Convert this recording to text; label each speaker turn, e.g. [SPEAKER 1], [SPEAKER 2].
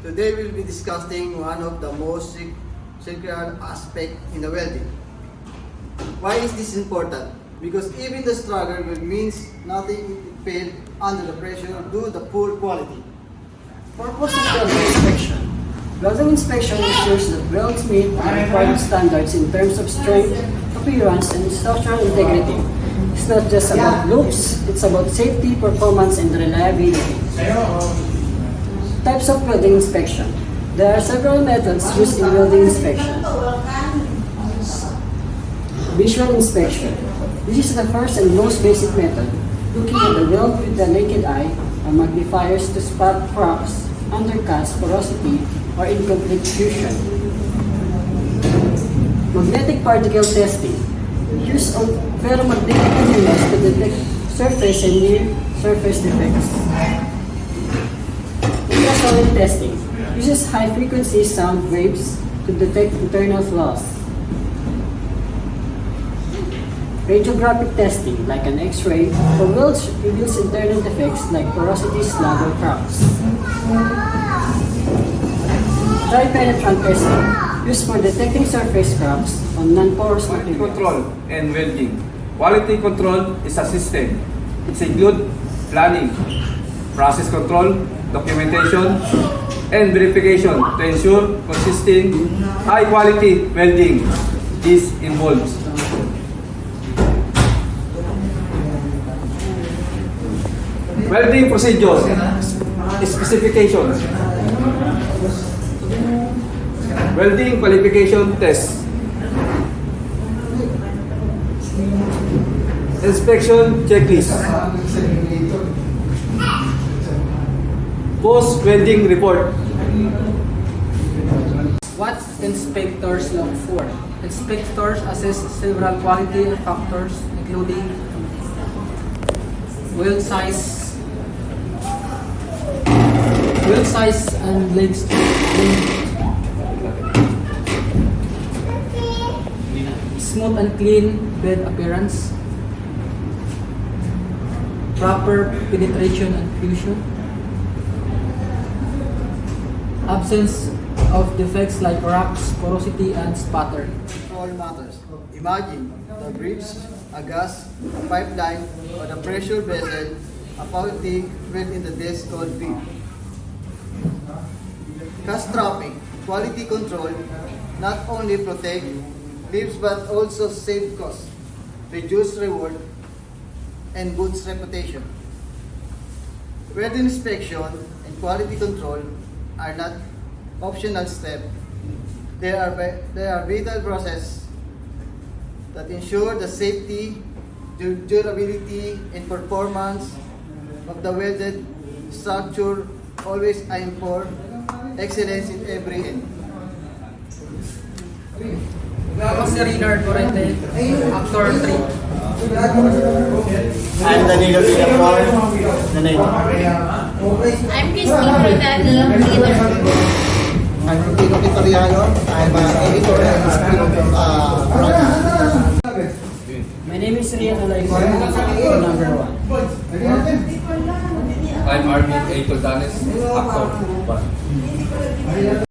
[SPEAKER 1] Today we'll be discussing one of the most critical aspects in the welding. Why is this important? Because even the struggle will means nothing if it failed under the pressure due to the poor quality.
[SPEAKER 2] Purpose of welding inspection. Welding inspection ensures that welds meet the required standards in terms of strength, appearance, and structural integrity. It's not just about loops, it's about safety, performance, and reliability. Types of welding inspection. There are several methods used in welding inspection. Visual inspection. This is the first and most basic method. Looking at the weld with the naked eye or magnifiers to spot cracks, undercuts, porosity, or incomplete fusion. Magnetic particle testing. Use of ferromagnetic materials to detect surface and near-surface defects. Ultrasonic testing. Uses high-frequency sound waves to detect internal flaws. Radiographic testing, like an X-ray, for welds reveals internal defects like porosity, slag, or cracks. Tri-penetrant testing, used for detecting surface cracks on non-porous
[SPEAKER 3] Quality
[SPEAKER 2] materials.
[SPEAKER 3] control and welding. Quality control is a system. It includes planning, process control, documentation, and verification to ensure consistent, high-quality welding. This involves welding procedures, specifications, welding qualification test, inspection checklist, post-welding report.
[SPEAKER 4] What inspectors look for? Inspectors assess several quality factors including weld size and length, smooth and clean bed appearance, proper penetration and fusion, absence of defects like cracks, porosity, and spatter.
[SPEAKER 1] All matters. Imagine the bridge, a gas, a pipeline, or the pressure vessel, a faulty within the desk called feed. Cost traffic, quality control, not only protect lives but also save costs, reduce reward, and boosts reputation. Welding inspection and quality control are not optional steps. They are vital process that ensure the safety, durability, and performance of the welded structure. Always aim for excellence in every end.
[SPEAKER 4] Ako si Renard Corrente, Actor 3.
[SPEAKER 5] I'm Danilo Villapor, the name.
[SPEAKER 6] I'm Christine Rodani, leader.
[SPEAKER 5] I'm Rubino Vitoriano. I'm editor and
[SPEAKER 2] My name is Rian Olaycor, number 1.
[SPEAKER 3] I'm Armin A. Toldanes, actor 1.